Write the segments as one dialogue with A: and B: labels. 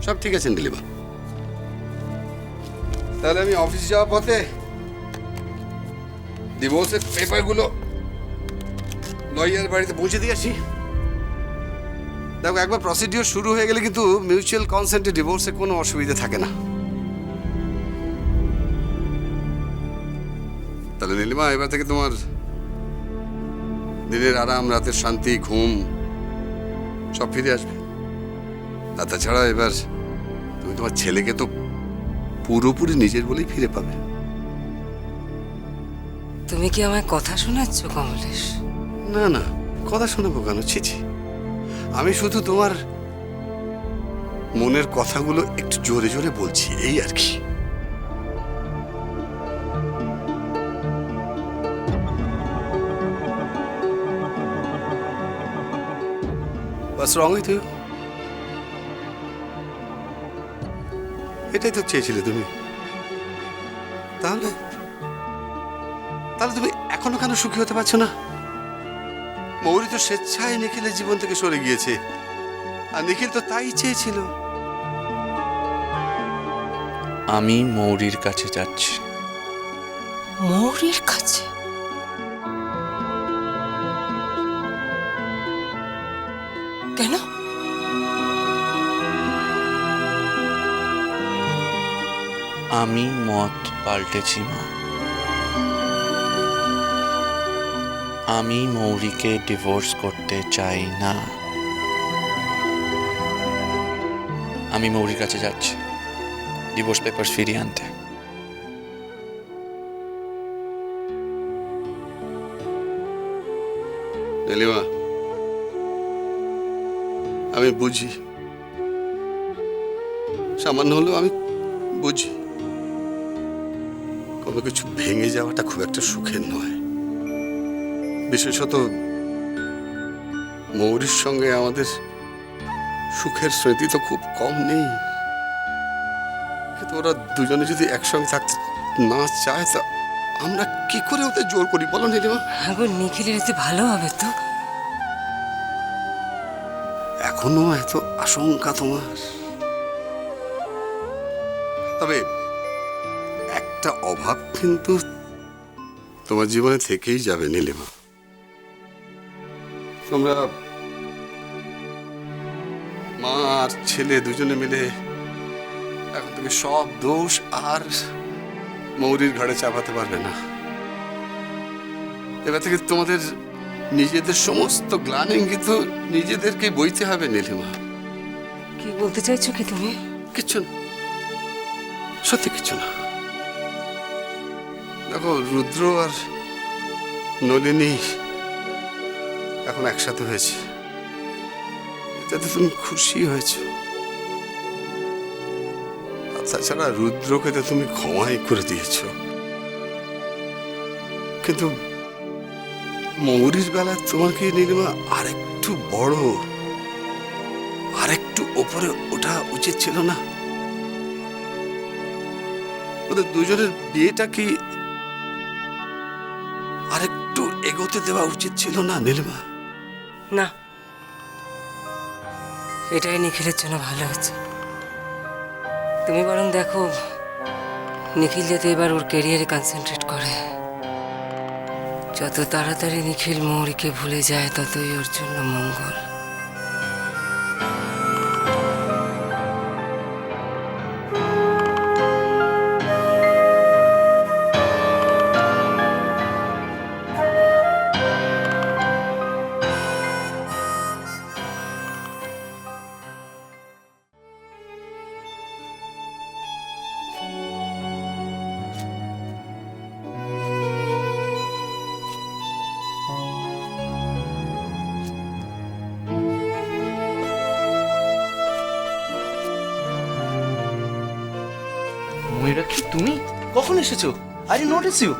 A: সব ঠিক আছে নীলিমা। তাহলে আমি অফিস যাওয়ার পথে ডিভোর্সের পেপারগুলো লয়ার বাড়িতে পৌঁছে দিয়ে আসি। দেখো, একবার প্রসিডিওর শুরু হয়ে গেলে কিন্তু মিউচুয়াল কনসেন্টে ডিভোর্সে কোনো অসুবিধা থাকে না। তাহলে নীলিমা, এবার থেকে তোমার দিনের আরাম, রাতের শান্তি, ঘুম সব ফিরে আসবে। আর তাছাড়া এবার তুমি তোমার ছেলেকে তো পুরোপুরি নিজের বলেই ফিরে পাবে।
B: তুমি কি আমায় কথা শোনাচ্ছ কমলেশ?
A: না না, কথা শোনাবো কেন? ছি ছি, আমি শুধু তোমার মনের কথাগুলো একটু জোরে জোরে বলছি, এই আর কি। What's wrong with you? এটাই তো চেয়েছিলে তুমি। তাহলে তাহলে তুমি এখনো কেন সুখী হতে পারছো না? মৌরি তো স্বেচ্ছায় নিখিলের জীবন থেকে সরে গিয়েছে, আর নিখিল তো তাই চেয়েছিল।
C: আমি মৌরির কাছে যাচ্ছি।
B: মৌরির কাছে? কেন?
C: আমি মত পাল্টেছি মা। আমি মৌরিকে ডিভোর্স করতে চাই না। আমি মৌরির কাছে যাচ্ছি ডিভোর্স পেপারস ফিরিয়ে আনতে।
A: নীলিমা, আমি বুঝি, সামান্য হলেও আমি বুঝি কোনো কিছু ভেঙে যাওয়াটা খুব একটা সুখের নয়। বিশেষত মৌরির সঙ্গে আমাদের সুখের স্মৃতি তো খুব কম নেই। কিন্তু ওরা দুজনে যদি একসঙ্গে থাকতে না চায়, তা আমরা কি করে ওদের জোর করি বলো নীলিমা?
B: এখন নিখিলের এতে ভালো হবে তো?
A: এখনো এত আশঙ্কা তোমার? তবে একটা অভাব কিন্তু তোমার জীবনে থেকেই যাবে নীলিমা। তোমরা মা আর ছেলে দুজনে মিলে এখন থেকে সব দোষ আর মৌরির ঘাড়ে চাপাতে পারবে না। এবার থেকে তোমাদের নিজেদের সমস্ত গ্লানি কিন্তু নিজেদেরকে বইতে হবে নীলিমা।
B: কি বলতে চাইছো কি তুমি?
A: কিচ্ছু না, সত্যি কিচ্ছু না। দেখো, রুদ্র আর নলিনী এখন একসাথে হয়েছে, এটাতে তুমি খুশি হয়েছো। আর তাছাড়া রুদ্রকে তো তুমি ক্ষমাই করে দিয়েছ। কিন্তু মৌরির বেলায় তোমাকে নীলিমা আরেকটু বড়, আরেকটু ওপরে ওঠা উচিত ছিল না? ওদের দুজনের বিয়েটা কি আরেকটু এগোতে দেওয়া উচিত ছিল না নীলিমা?
B: না, এটাই নিখিলের জন্য ভালো হচ্ছে। তুমি বরং দেখো নিখিল যাতে এবার ওর ক্যারিয়ারে কনসেন্ট্রেট করে। যত তাড়াতাড়ি নিখিল মৌরিকে ভুলে যায় ততই ওর জন্য মঙ্গল।
D: ময়ূরাক্ষী, তুমি কখন এসেছো? I didn't notice you.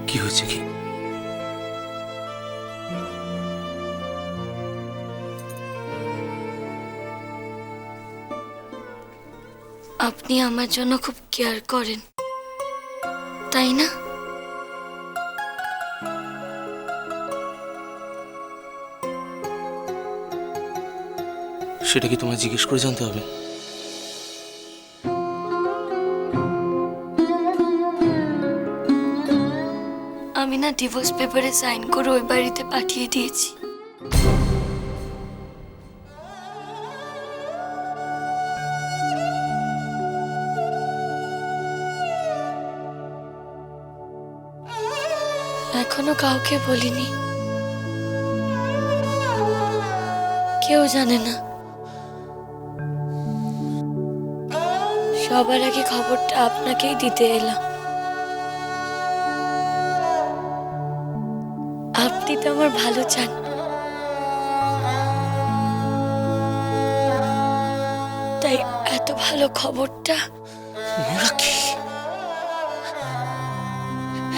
D: কি হয়েছে কি?
E: আপনি আমার জন্য খুব কেয়ার করেন, তাই না?
D: সেটা কি তোমায় জিজ্ঞেস করে জানতে হবে?
E: আমি না ডিভোর্স পেপারে সাইন করে ওই বাড়িতে পাঠিয়ে দিয়েছি। এখনো কাউকে বলিনি, কেউ জানে না। সবার আগে খবরটা আপনাকেই দিতে এলাম। আপনি তো আমার ভালো চান। তাই এত ভালো খবরটা
D: মীনাক্ষী,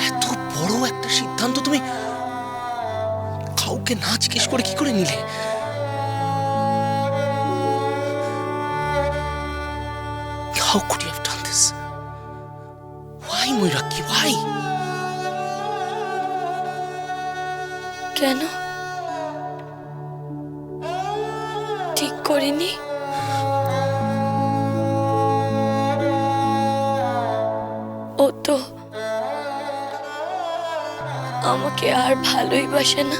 D: এত বড় একটা সিদ্ধান্ত তুমি কাউকে না জিজ্ঞেস করে কি করে নিলে? How could you have done this? Why, Meenakshi? Why?
E: কেন ঠিক করিনি? ও তো আমাকে আর ভালোই বাসে না।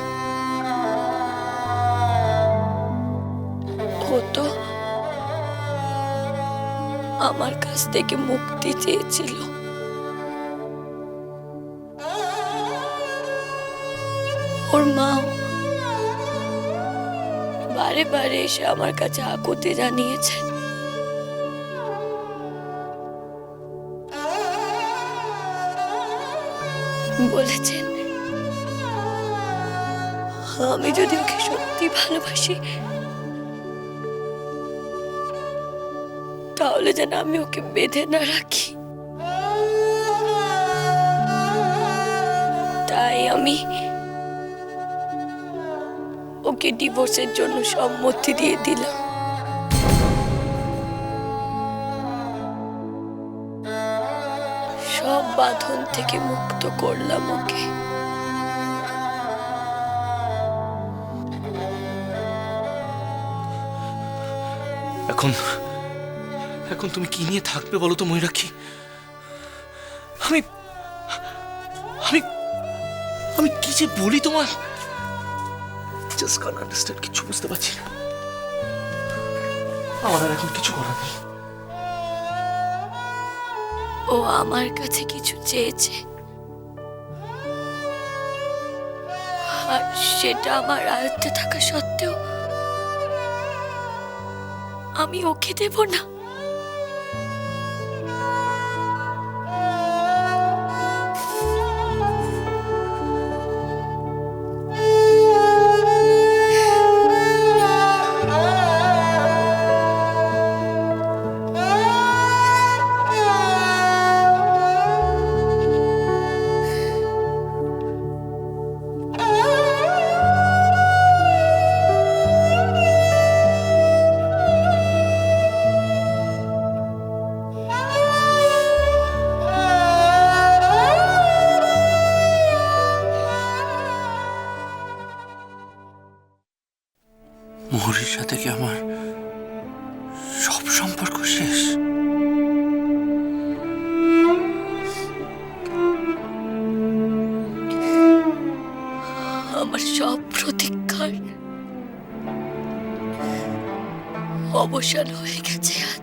E: ও তো আমার কাছ থেকে মুক্তি চেয়েছিল। ওর মা বারে বারে এসে আমার কাছে আকুতি জানিয়েছেন। বলেছেন আমি যদি ওকে সত্যি ভালোবাসি তাহলে যেন আমি ওকে বেঁধে না রাখি। তাই আমি ওকে ডিভোর্সের জন্য সম্মতি দিয়ে দিলাম। সব বাঁধন থেকে মুক্ত করলাম ওকে।
D: এখন এখন তুমি কি নিয়ে থাকবে বলো তো ময়ূরাক্ষী? আমি আমি আমি কি যে বলি তোমার, জাস্ট কান্ট আন্ডারস্ট্যান্ড। কিছু বুঝতে পারছি না। আমার আর এখন কিছু করার নেই।
E: ও আমার কাছে কিছু চেয়েছে, আর সেটা আমার আয়ত্তে থাকা সত্ত্বেও আমি ওকে দেব না।
C: মোহরির সাথে কি আমার সব সম্পর্ক শেষ?
E: আমার সব প্রতীক্ষার অবসান হয়ে গেছে আজ।